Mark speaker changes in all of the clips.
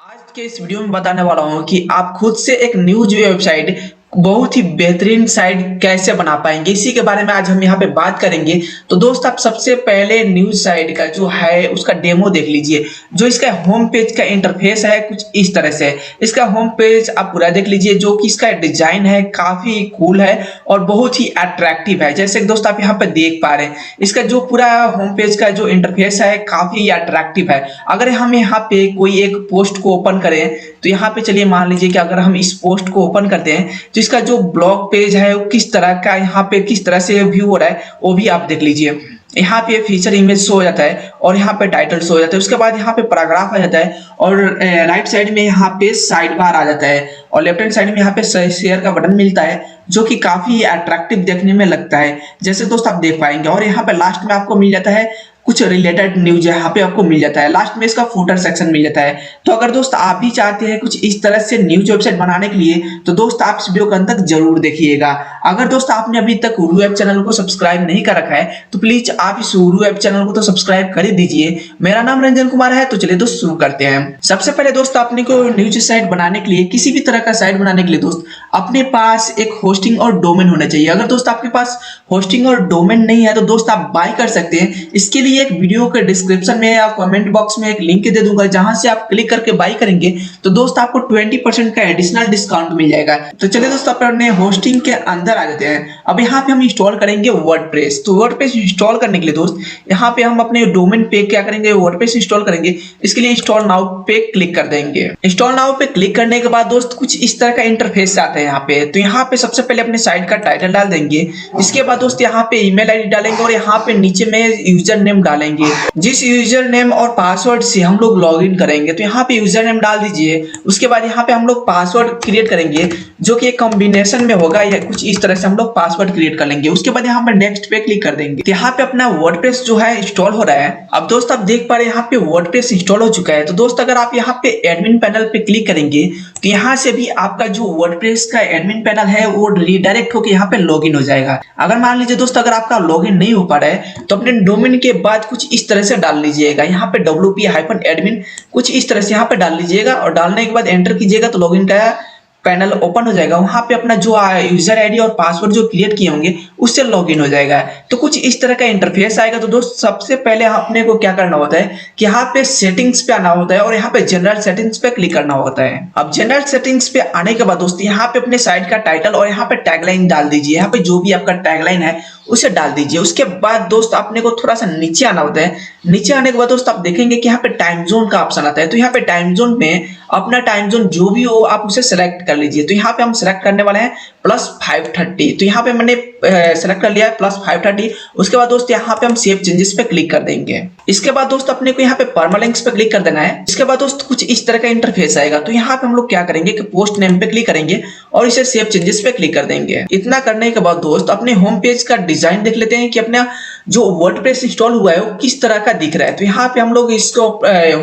Speaker 1: आज के इस वीडियो में बताने वाला हूँ कि आप खुद से एक न्यूज वेबसाइट बहुत ही बेहतरीन साइट कैसे बना पाएंगे, इसी के बारे में आज हम यहाँ पे बात करेंगे। तो दोस्त आप सबसे पहले न्यूज साइट का जो है उसका डेमो देख लीजिए। जो इसका होम पेज का इंटरफेस है कुछ इस तरह से। इसका होम पेज आप पूरा देख लीजिए। जो कि इसका डिजाइन है काफी कूल है और बहुत ही अट्रैक्टिव है। जैसे दोस्त आप यहाँ पे देख पा रहे हैं इसका जो पूरा होम पेज का जो इंटरफेस है काफी अट्रैक्टिव है। अगर हम यहाँ पे कोई एक पोस्ट को ओपन करें तो यहाँ पे चलिए मान लीजिए कि अगर हम इस पोस्ट को ओपन करते हैं तो इसका जो ब्लॉग पेज है वो किस तरह का यहाँ पे किस तरह से व्यू हो रहा है वो भी आप देख लीजिए। यहाँ पे फीचर इमेज शो हो जाता है और यहाँ पे टाइटल शो हो जाता है। उसके बाद यहाँ पे पैराग्राफ आ जाता है और राइट साइड में यहाँ पे साइड बार आ जाता है और लेफ्ट हैंड साइड में यहाँ पे शेयर का बटन मिलता है जो कि काफी अट्रैक्टिव देखने में लगता है, जैसे दोस्त आप देख पाएंगे। और यहाँ पे लास्ट में आपको मिल जाता है कुछ रिलेटेड न्यूज यहाँ पे आपको मिल जाता है। लास्ट में इसका फुटर सेक्शन मिल जाता है। तो अगर दोस्त आप भी चाहते हैं कुछ इस तरह से न्यूज वेबसाइट बनाने के लिए तो दोस्त आप इस वीडियो को अंत तक जरूर देखिएगा। अगर दोस्त आपने अभी तक उर्दू ऐप चैनल को सब्सक्राइब नहीं कर रखा है तो प्लीज आप इस उर्दू ऐप चैनल को तो सब्सक्राइब कर ही दीजिए। मेरा नाम रंजन कुमार है। तो चलिए दोस्त शुरू करते हैं। सबसे पहले दोस्त आपने को न्यूज साइट बनाने के लिए किसी भी तरह का साइट बनाने के लिए दोस्त अपने पास एक होस्टिंग और डोमेन होना चाहिए। अगर दोस्त आपके पास होस्टिंग और डोमेन नहीं है तो दोस्त आप बाय कर सकते हैं। इसके लिए एक वीडियो के डिस्क्रिप्शन में या कमेंट बॉक्स में एक लिंक दे दूंगा जहां से आप क्लिक करके बाय करेंगे तो दोस्त आपको 20% का एडिशनल डिस्काउंट मिल जाएगा। तो चलिए दोस्त अपने होस्टिंग के अंदर आ जाते हैं। अब यहाँ पे हम इंस्टॉल करेंगे वर्डप्रेस। तो वर्डप्रेस इंस्टॉल करने के लिए दोस्त यहाँ पे हम अपने डोमेन पे क्या करेंगे, वर्डप्रेस इंस्टॉल करेंगे। इसके लिए इंस्टॉल नाउ पे क्लिक कर देंगे। इंस्टॉल नाउ पे क्लिक करने के बाद दोस्त कुछ इस तरह का इंटरफेस आता है यहाँ पे। तो यहाँ पे सबसे पहले अपने साइट का टाइटल डाल देंगे। इसके बाद दोस्त यहाँ पे ईमेल आईडी डालेंगे और यहाँ पे नीचे में यूजर नेम डालेंगे। जिस यूजर नेम और पासवर्ड से हम लोग लॉगिन करेंगे तो यहाँ पे यूजर नेम डाल दीजिए। उसके बाद यहाँ पे हम लोग पासवर्ड क्रिएट करेंगे जो कि एक कॉम्बिनेशन में होगा या कुछ इस तरह से हम लोग पासवर्ड क्रिएट कर लेंगे। उसके बाद यहाँ पे नेक्स्ट पे क्लिक कर देंगे। तो यहाँ पे अपना वर्डप्रेस जो है इंस्टॉल हो रहा है। अब दोस्त आप देख पा रहे हैं यहाँ पे वर्डप्रेस इंस्टॉल हो चुका है। तो दोस्त अगर आप यहाँ पे एडमिन पैनल पे क्लिक करेंगे तो यहाँ से भी आपका जो वर्डप्रेस का एडमिन पैनल है वो रिडायरेक्ट होकर यहाँ पे लॉगिन हो जाएगा। अगर मान लीजिए दोस्त अगर आपका लॉगिन नहीं हो पा रहा है तो अपने डोमेन के बाद कुछ इस तरह से डाल लीजिएगा। यहाँ पे wp-admin कुछ इस तरह से यहाँ पे डाल लीजिएगा और डालने के बाद एंटर कीजिएगा तो लॉगिन का पैनल ओपन हो जाएगा। वहां पे अपना जो यूजर आईडी और पासवर्ड जो क्रिएट किए होंगे उससे लॉगिन हो जाएगा। तो कुछ इस तरह का इंटरफेस आएगा। तो दोस्त सबसे पहले अपने को क्या करना होता है कि यहाँ पे सेटिंग्स पे आना होता है और यहाँ पे जनरल सेटिंग्स पे क्लिक करना होता है। अब जनरल सेटिंग्स पे आने के बाद दोस्त यहाँ पे अपने साइट का टाइटल और यहाँ पे टैगलाइन डाल दीजिए। यहाँ पे जो भी आपका टैगलाइन है उसे डाल दीजिए। उसके बाद दोस्त अपने को थोड़ा सा नीचे आना होता है। नीचे आने के बाद दोस्त आप देखेंगे कि यहाँ पे टाइम जोन का ऑप्शन आता है। तो यहाँ पे टाइम जोन में अपना टाइम जोन जो भी हो आप उसे सेलेक्ट कर लीजिए। तो यहाँ पे हम सेलेक्ट करने वाले हैं +5:30। तो यहाँ पे मैंने सेलेक्ट कर लिया है +5:30। उसके बाद दोस्त यहाँ पे हम सेव चेंजेस पे क्लिक कर देंगे। इसके बाद दोस्त अपने को यहाँ पे परमालिंक्स पे क्लिक कर देना है। इसके बाद दोस्त कुछ इस तरह का इंटरफेस आएगा। तो यहाँ पे हम लोग क्या करेंगे कि पोस्ट नेम पे क्लिक करेंगे और इसे सेव चेंजेस पे क्लिक कर देंगे। इतना करने के बाद दोस्त अपने होम पेज का डिजाइन देख लेते हैं कि अपना जो वर्डप्रेस इंस्टॉल हुआ है वो किस तरह का दिख रहा है। तो यहाँ पे हम लोग इसको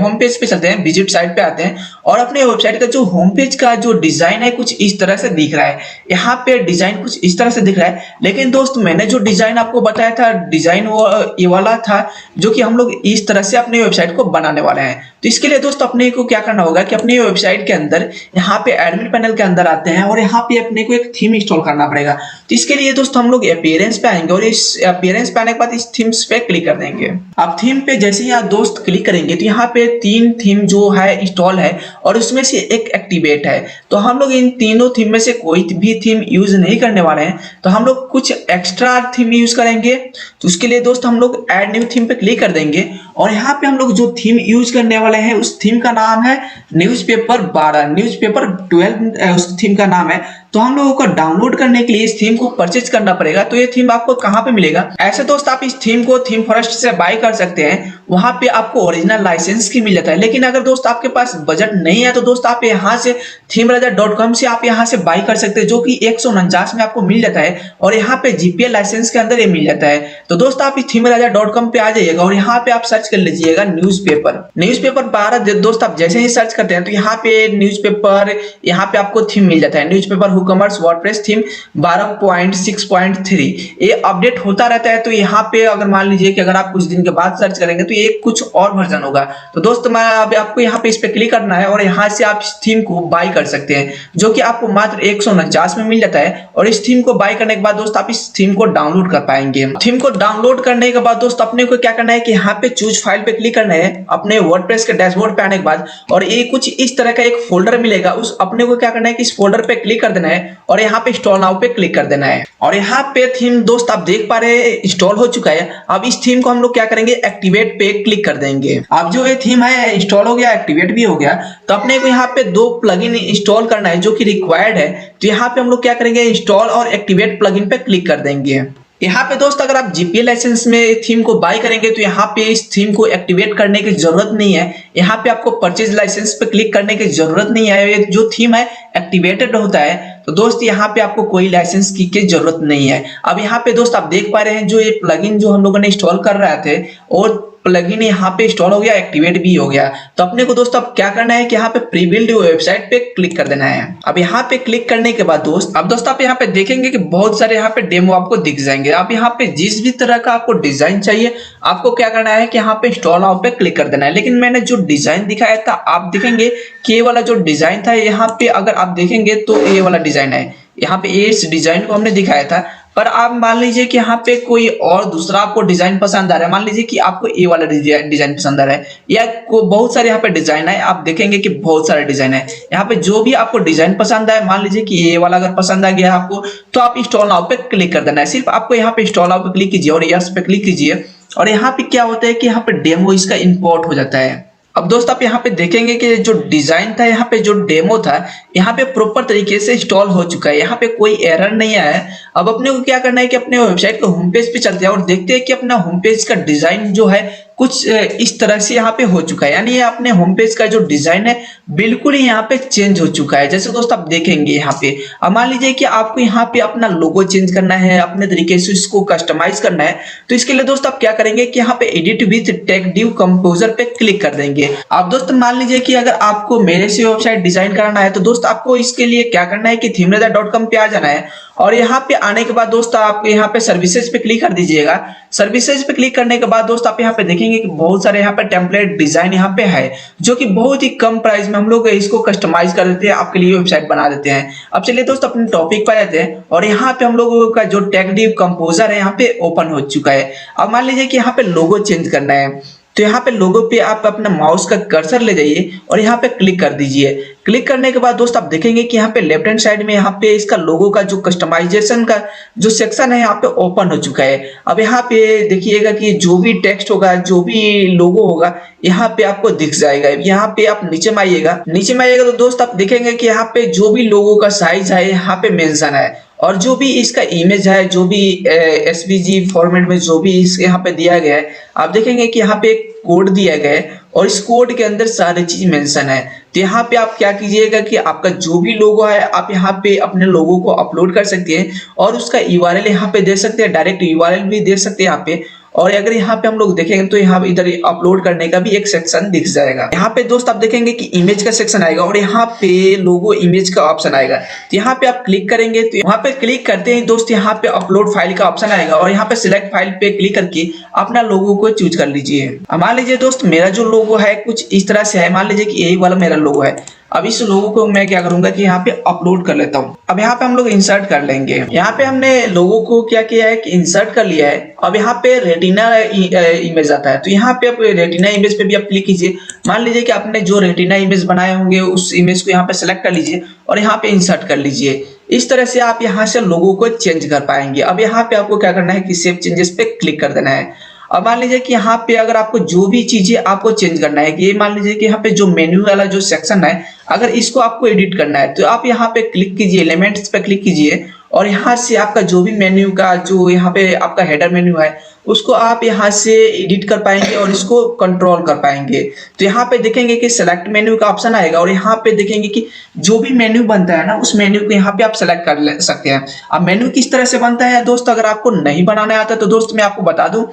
Speaker 1: होम पेज पे चलते हैं, विजिट साइट पे आते हैं और अपने वेबसाइट का जो होम पेज का जो डिजाइन है कुछ इस तरह से दिख रहा है। यहाँ पे डिजाइन कुछ इस तरह से दिख रहा है। लेकिन दोस्त मैंने जो डिजाइन आपको बताया था डिजाइन वो ये वाला था जो कि हम लोग इस तरह से अपने वेबसाइट को बनाने वाले हैं। तो इसके लिए दोस्त अपने को क्या करना होगा कि अपने वेबसाइट के अंदर यहाँ पे एडमिन पैनल के अंदर आते हैं और यहाँ पे अपने को एक थीम इंस्टॉल करना पड़ेगा। तो इसके लिए दोस्त हम लोग अपीयरेंस पे आएंगे और इस अपीयरेंस पे आने के बाद इस थीम्स पे क्लिक कर देंगे। अब थीम पे जैसे ही आप दोस्त क्लिक करेंगे तो यहाँ पे 3 थीम जो है इंस्टॉल है और उसमें से एक एक्टिवेट है। तो हम लोग इन तीनों थीम में से कोई भी थीम यूज नहीं करने वाले हैं। तो हम लोग कुछ एक्स्ट्रा थीम यूज करेंगे। तो उसके लिए दोस्त हम लोग ऐड न्यू थीम पे क्लिक कर देंगे और यहाँ पे हम लोग जो थीम यूज करने वाले हैं उस थीम का नाम है न्यूज़पेपर 12, न्यूज़पेपर 12 उस थीम का नाम है। तो हम लोगों को डाउनलोड करने के लिए इस थीम को परचेज करना पड़ेगा। तो ये थीम आपको कहाँ पे मिलेगा? ऐसे दोस्त आप इस थीम को थीम फॉरेस्ट से बाय कर सकते हैं। वहां पे आपको ओरिजिनल लाइसेंस की मिल जाता है। लेकिन अगर दोस्त आपके पास बजट नहीं है तो दोस्त आप यहाँ से themeraja.com से आप यहाँ से बाय कर सकते हैं जो कि 149 में आपको मिल जाता है और यहाँ पे GPL लाइसेंस के अंदर ये मिल जाता है। तो दोस्त आप इस themeraja.com पे आ जाइएगा और यहाँ पे आप सर्च कर लीजिएगा न्यूज़पेपर 12। दोस्त आप जैसे ही सर्च करते हैं तो यहाँ पे न्यूज़पेपर यहाँ पे आपको थीम मिल जाता है। Newspaper hook WooCommerce WordPress theme 12.6.3 ये अपडेट होता रहता है। तो यहाँ पे अगर मान लीजिए कि अगर आप कुछ दिन के बाद सर्च करेंगे तो ये कुछ और वर्जन होगा। तो दोस्त मैं अब आपको यहाँ पे इस पे क्लिक करना है और यहाँ से आप इस थीम को बाय कर सकते हैं, जो कि आपको मात्र 149 में मिल जाता है। और इस थीम को बाय करने के बाद दोस्त आप इस थीम को डाउनलोड कर पाएंगे। थीम को डाउनलोड करने के बाद दोस्त अपने को क्या करना है कि यहाँ पे चूज फाइल पे क्लिक करना है अपने वर्डप्रेस के डैशबोर्ड पे आने के बाद, और ये कुछ इस तरह का एक फोल्डर मिलेगा। उस अपने को क्या करना है कि इस फोल्डर पे क्लिक कर देना है और यहाँ पे इंस्टॉल नाउ पे क्लिक कर देना है। और यहाँ पे थीम दोस्त आप देख पा रहे हैं इंस्टॉल हो चुका है। अब इस थीम को हम लोग क्या करेंगे, एक्टिवेट पे क्लिक कर देंगे। अब जो ये थीम है इंस्टॉल हो गया, एक्टिवेट भी हो गया। तो अपने को यहाँ पे 2 प्लगइन इंस्टॉल करना है जो कि रिक्वायर्ड है। तो यहाँ पे हम लोग क्या करेंगे, इंस्टॉल और एक्टिवेट प्लगइन पे क्लिक कर देंगे। यहाँ पे दोस्त अगर आप GPL लाइसेंस में थीम को बाय करेंगे तो यहाँ पे इस थीम को एक्टिवेट करने की जरूरत नहीं है। यहाँ पे आपको परचेज लाइसेंस पे क्लिक करने की जरूरत नहीं है। ये जो थीम है एक्टिवेटेड होता है। तो दोस्त यहाँ पे आपको कोई लाइसेंस की जरूरत नहीं है। अब यहाँ पे दोस्त आप देख पा रहे हैं जो ये प्लगइन जो हम लोगों ने इंस्टॉल कर रहे थे और प्लगइन यहाँ पे इंस्टॉल हो गया, एक्टिवेट भी हो गया। तो अपने को दोस्त अब क्या करना है कि यहाँ पे प्रीबिल्ड वेबसाइट पे क्लिक कर देना है। अब यहाँ पे क्लिक करने के बाद दोस्त आप यहाँ पे देखेंगे कि बहुत सारे यहाँ पे डेमो आपको दिख जाएंगे। अब यहाँ पे जिस भी तरह का आपको डिजाइन चाहिए आपको क्या करना है कि यहाँ पे इंस्टॉल नाउ पे क्लिक कर देना है। लेकिन मैंने जो डिजाइन दिखाया था आप देखेंगे कि ये वाला जो डिजाइन था यहाँ पे अगर आप देखेंगे तो ये वाला डिजाइन है। यहाँ पे इस डिजाइन को हमने दिखाया था, पर आप मान लीजिए कि यहाँ पे कोई और दूसरा आपको डिजाइन पसंद आ रहा है। मान लीजिए कि आपको ये वाला डिजाइन पसंद आ रहा है या बहुत सारे यहाँ पे डिजाइन है। आप देखेंगे कि बहुत सारे डिजाइन है। यहाँ पे जो भी आपको डिजाइन पसंद आए, मान लीजिए कि ये वाला अगर पसंद आ गया आपको तो आप इंस्टॉल नाउ पे क्लिक कर देना है। सिर्फ आपको यहाँ पे इंस्टॉल नाउ पे क्लिक कीजिए और यस पे क्लिक कीजिए और यहाँ पे क्या होता है कि यहाँ पे डेमो इसका इंपोर्ट हो जाता है। अब दोस्त आप यहाँ पे देखेंगे कि जो डिजाइन था, यहाँ पे जो डेमो था, यहाँ पे प्रॉपर तरीके से इंस्टॉल हो चुका है। यहाँ पे कोई एरर नहीं आया है। अब अपने को क्या करना है कि अपने वेबसाइट के होम पेज पे चलते हैं और देखते हैं कि अपना होम पेज का डिजाइन जो है कुछ इस तरह से यहाँ पे हो चुका है। यानी ये अपने होम पेज का जो डिजाइन है बिल्कुल ही यहाँ पे चेंज हो चुका है। जैसे दोस्त आप देखेंगे यहाँ पे, अब मान लीजिए कि आपको यहाँ पे अपना लोगो चेंज करना है, अपने तरीके से इसको कस्टमाइज करना है। तो इसके लिए दोस्त आप क्या करेंगे कि यहाँ पे edit with text div composer पे क्लिक कर देंगे। अब दोस्त मान लीजिए कि अगर आपको मेरे से वेबसाइट डिजाइन कराना है तो दोस्त आपको इसके लिए क्या करना है कि themeradar.com पे आ जाना है और यहाँ पे आने के बाद दोस्त आप यहाँ पे सर्विसेज पे क्लिक कर दीजिएगा। सर्विसेज पे क्लिक करने के बाद दोस्त आप यहाँ पे देखेंगे कि बहुत सारे यहाँ पे टेम्पलेट डिजाइन यहाँ पे है जो कि बहुत ही कम प्राइस में हम लोग इसको कस्टमाइज कर देते हैं, आपके लिए वेबसाइट बना देते हैं। अब चलिए दोस्त अपने टॉपिक पर आते हैं और यहाँ पे हम लोगों का जो टेक्स्ट डिव कंपोजर है यहाँ पे ओपन हो चुका है। अब मान लीजिए कि यहाँ पे लोगो चेंज करना है तो यहाँ पे लोगो पे आप अपना माउस का कर्सर ले जाइए और यहाँ पे क्लिक कर दीजिए। क्लिक करने के बाद दोस्त आप देखेंगे कि यहाँ पे लेफ्ट हैंड साइड में यहाँ पे इसका लोगो का जो कस्टमाइजेशन का जो सेक्शन है यहाँ पे ओपन हो चुका है। अब यहाँ पे देखिएगा कि जो भी टेक्स्ट होगा, जो भी लोगो होगा यहाँ पे आपको दिख जाएगा। यहाँ पे आप नीचे में आइएगा तो दोस्त आप देखेंगे कि यहाँ पे जो भी लोगो का साइज है यहाँ पे मेंशन है और जो भी इसका इमेज है, जो भी SVG फॉर्मेट में जो भी इस यहाँ पे दिया गया है, आप देखेंगे कि यहाँ पे एक कोड दिया गया है और इस कोड के अंदर सारी चीज मेंशन है। तो यहाँ पे आप क्या कीजिएगा कि आपका जो भी लोगो है आप यहाँ पे अपने लोगो को अपलोड कर सकते हैं और उसका URL यहाँ पे दे सकते हैं, डायरेक्ट URL भी दे सकते हैं यहाँ पे। और अगर यहाँ पे हम लोग देखेंगे तो यहाँ इधर अपलोड करने का भी एक सेक्शन दिख जाएगा। यहाँ पे दोस्त आप देखेंगे कि इमेज का सेक्शन आएगा और यहाँ पे लोगो इमेज का ऑप्शन आएगा। तो यहाँ पे आप क्लिक करेंगे तो यहाँ पे क्लिक करते हैं दोस्त यहाँ पे अपलोड फाइल का ऑप्शन आएगा और यहाँ पे सिलेक्ट फाइल पे क्लिक करके अपना लोगो को चूज कर लीजिए। मान लीजिए दोस्त मेरा जो लोगो है कुछ इस तरह से है। मान लीजिए कि यही वाला मेरा लोगो है। अब इस लोगो को मैं क्या करूंगा कि यहाँ पे अपलोड कर लेता हूँ। अब यहाँ पे हम लोग इंसर्ट कर लेंगे। यहाँ पे हमने लोगो को क्या किया है कि इंसर्ट कर लिया है। अब यहाँ पे रेटिना इमेज आता है तो यहाँ पे आप रेटिना इमेज पे भी आप क्लिक कीजिए। मान लीजिए कि आपने जो रेटिना इमेज बनाए होंगे उस इमेज को यहाँ पे सेलेक्ट कर लीजिए और यहाँ पे इंसर्ट कर लीजिए। इस तरह से आप यहाँ से लोगो को चेंज कर पाएंगे। अब यहाँ पे आपको क्या करना है कि सेव चेंजेस पे क्लिक कर देना है। अब मान लीजिए कि यहाँ पे अगर आपको जो भी चीजें आपको चेंज करना है, कि ये मान लीजिए कि यहाँ पे जो मेन्यू वाला जो सेक्शन है अगर इसको आपको एडिट करना है तो आप यहाँ पे क्लिक कीजिए, एलिमेंट्स पे क्लिक कीजिए और यहाँ से आपका जो भी मेन्यू का जो यहाँ पे आपका हेडर मेन्यू है उसको आप यहाँ से एडिट कर पाएंगे और इसको कंट्रोल कर पाएंगे। तो यहाँ पे देखेंगे कि सेलेक्ट मेन्यू का ऑप्शन आएगा और यहाँ पे देखेंगे कि जो भी मेन्यू बनता है ना उस मेन्यू को यहाँ पे आप सेलेक्ट कर सकते हैं। अब मेन्यू किस तरह से बनता है दोस्त, अगर आपको नहीं बनाना आता तो दोस्त मैं आपको बता दूं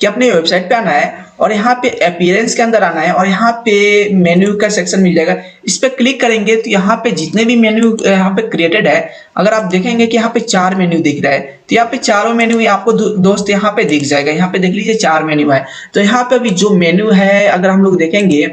Speaker 1: कि अपने वेबसाइट पे आना है और यहाँ पे अपीयरेंस के अंदर आना है और यहाँ पे मेन्यू का सेक्शन मिल जाएगा। इस पे क्लिक करेंगे तो यहाँ पे जितने भी मेन्यू यहाँ पे क्रिएटेड है, अगर आप देखेंगे कि यहाँ पे 4 मेन्यू दिख रहा है, तो यहाँ पे चारों मेन्यू आपको दोस्त यहाँ पे दिख जाएगा। यहाँ पे देख लीजिए 4 मेन्यू है। तो यहाँ पे अभी जो मेन्यू है अगर हम लोग देखेंगे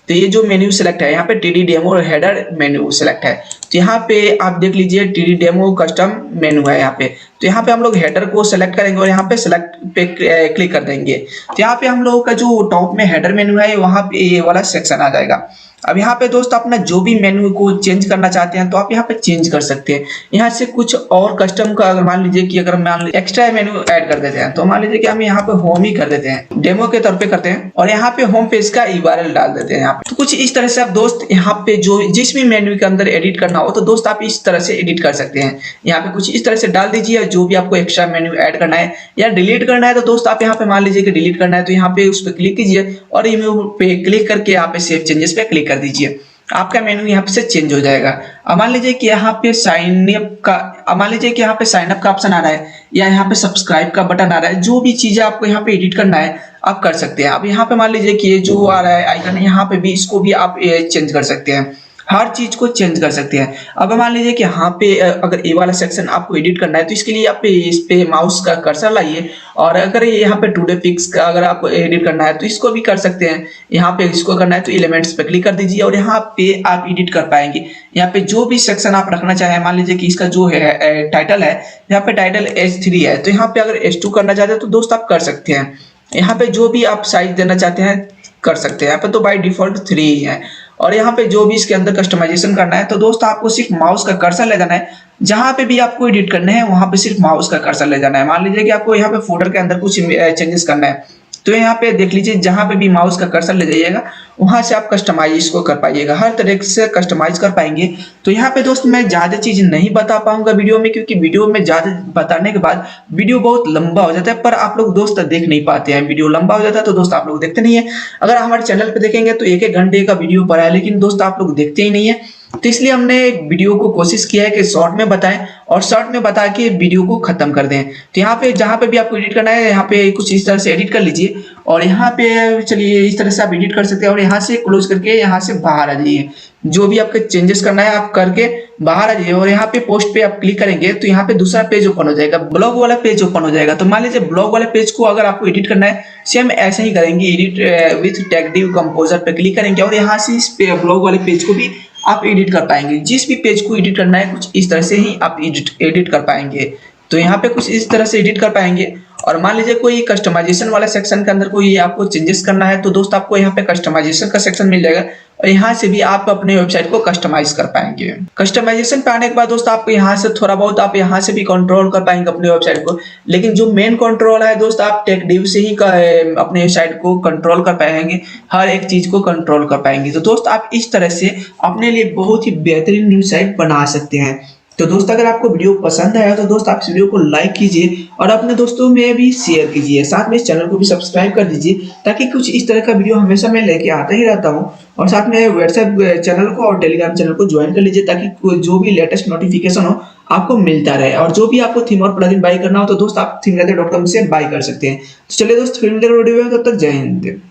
Speaker 1: तो ये जो मेन्यू सेलेक्ट है, यहाँ पे टीडी डेमो और हेडर मेन्यू सेलेक्ट है। तो यहाँ पे आप देख लीजिए टीडी डेमो कस्टम मेन्यू है यहाँ पे। तो यहाँ पे हम लोग हेडर को सेलेक्ट करेंगे और यहाँ पे सेलेक्ट पे क्लिक कर देंगे। तो यहाँ पे हम लोगों का जो टॉप में हेडर मेन्यू है वहाँ पे ये वाला सेक्शन आ जाएगा। अब यहाँ पे दोस्त अपना जो भी मेन्यू को चेंज करना चाहते हैं तो आप यहाँ पे चेंज कर सकते हैं। यहाँ से कुछ और कस्टम का अगर मान लीजिए कि अगर मान लीजिए एक्स्ट्रा मेन्यू ऐड कर देते हैं, तो मान लीजिए कि हम यहाँ पे होम ही कर देते हैं, डेमो के तौर पे करते हैं और यहाँ पे होम पेज का URL डाल देते हैं यहाँ पे। तो कुछ इस तरह से आप दोस्त यहाँ पे जो जिस भी मेन्यू के अंदर एडिट करना हो तो दोस्त आप इस तरह से एडिट कर सकते हैं। यहाँ पे कुछ इस तरह से डाल दीजिए जो भी आपको एक्स्ट्रा मेन्यू ऐड करना है या डिलीट करना है। तो दोस्त आप यहाँ पे मान लीजिए कि डिलीट करना है तो यहाँ पे उस पर क्लिक कीजिए और रिमूव पे क्लिक करके यहाँ पे सेव चेंजेस पे क्लिक कर दीजिए। आपका मेन्यू यहाँ पे से चेंज हो जाएगा। अब मान लीजिए कि यहाँ पे साइन अप का ऑप्शन आ रहा है या यहाँ पे सब्सक्राइब का बटन आ रहा है। जो भी चीजें आपको यहाँ पे एडिट करना है आप कर सकते हैं। अब यहाँ पे मान लीजिए कि ये जो आ रहा है आइकन, यहाँ पे भी इसको भी आप चेंज कर सकते हैं, हर चीज को चेंज कर सकते हैं। अब मान लीजिए कि यहाँ पे अगर ये वाला सेक्शन आपको एडिट करना है तो इसके लिए आप इस पे माउस का कर्सर लाइए और अगर यहाँ पे टुडे पिक्स का अगर आपको एडिट करना है तो इसको भी कर सकते हैं। यहाँ पे इसको करना है तो एलिमेंट्स पे क्लिक कर दीजिए और यहाँ पे आप एडिट कर पाएंगे। यहाँ पे जो भी सेक्शन आप रखना चाहें, मान लीजिए कि इसका जो है टाइटल है, यहाँ पे टाइटल H3 है तो यहाँ पे अगर H2 करना चाहते हैं तो दोस्त आप कर सकते हैं। यहाँ पे जो भी आप साइज देना चाहते हैं कर सकते हैं। यहाँ पे तो बाय डिफॉल्ट 3 ही है और यहाँ पे जो भी इसके अंदर कस्टमाइजेशन करना है तो दोस्त आपको सिर्फ माउस का कर्सर ले जाना है। जहां पे भी आपको एडिट करने हैं वहां पे सिर्फ माउस का कर्सर ले जाना है। मान लीजिए कि आपको यहाँ पे फोल्डर के अंदर कुछ चेंजेस करना है तो यहाँ पे देख लीजिए जहां पे भी माउस का कर्सर ले जाइएगा वहां से आप कस्टमाइज इसको कर पाइएगा, हर तरह से कस्टमाइज कर पाएंगे। तो यहाँ पे दोस्त मैं ज्यादा चीज नहीं बता पाऊंगा वीडियो में, क्योंकि वीडियो में ज्यादा बताने के बाद वीडियो बहुत लंबा हो जाता है, पर आप लोग दोस्त देख नहीं पाते हैं। वीडियो लंबा हो जाता है तो दोस्त आप लोग देखते नहीं है। अगर हमारे चैनल पे देखेंगे तो 1-1 घंटे का वीडियो पड़ा है, लेकिन दोस्त आप लोग देखते ही नहीं है। तो इसलिए हमने वीडियो को कोशिश किया है कि शॉर्ट में बताएं और शॉर्ट में बता के वीडियो को खत्म कर दें। तो यहाँ पे जहाँ पे भी आपको एडिट करना है यहाँ पे कुछ इस तरह से एडिट कर लीजिए और यहाँ पे चलिए इस तरह से आप एडिट कर सकते हैं और यहाँ से क्लोज करके यहाँ से बाहर आ जाइए। जो भी आपके चेंजेस करना है आप करके बाहर आ जाइए और यहाँ पे पोस्ट पे आप क्लिक करेंगे तो यहाँ पे दूसरा पेज ओपन हो जाएगा, ब्लॉग वाला पेज ओपन हो जाएगा। तो मान लीजिए ब्लॉग वाले पेज को अगर आपको एडिट करना है सेम ऐसे ही करेंगे, एडिट विथ टेक्स्ट कंपोजर पे क्लिक करेंगे और यहाँ से इस ब्लॉग वाले पेज को भी आप एडिट कर पाएंगे। जिस भी पेज को एडिट करना है कुछ इस तरह से ही आप एडिट कर पाएंगे। तो यहाँ पे कुछ इस तरह से एडिट कर पाएंगे। और मान लीजिए कोई कस्टमाइजेशन वाला सेक्शन के अंदर कोई आपको चेंजेस करना है तो दोस्त आपको यहाँ पे कस्टमाइजेशन का सेक्शन मिल जाएगा और यहाँ से भी आप अपने वेबसाइट को कस्टमाइज कर पाएंगे। कस्टमाइजेशन पे आने के बाद दोस्त आपको यहाँ से थोड़ा बहुत आप यहाँ से भी कंट्रोल कर पाएंगे अपने वेबसाइट को, लेकिन जो मेन कंट्रोल है दोस्त आप टेक्डिव से ही अपने वेबसाइट को कंट्रोल कर पाएंगे, हर एक चीज को कंट्रोल कर पाएंगे। तो दोस्त आप इस तरह से अपने लिए बहुत ही बेहतरीन न्यूज साइट बना सकते हैं। तो दोस्त अगर आपको वीडियो पसंद आया तो दोस्त आप इस वीडियो को लाइक कीजिए और अपने दोस्तों में भी शेयर कीजिए। साथ में इस चैनल को भी सब्सक्राइब कर दीजिए ताकि कुछ इस तरह का वीडियो हमेशा मैं लेके आता ही रहता हूँ। और साथ में व्हाट्सएप चैनल को और टेलीग्राम चैनल को ज्वाइन कर लीजिए ताकि जो भी लेटेस्ट नोटिफिकेशन हो आपको मिलता रहे। और जो भी आपको थीम और प्लगइन बाय करना हो तो दोस्त आप themeradar.com से बाय कर सकते हैं। तो चलिए दोस्त फिर मिलेंगे वीडियो में, तब तक जय हिंद।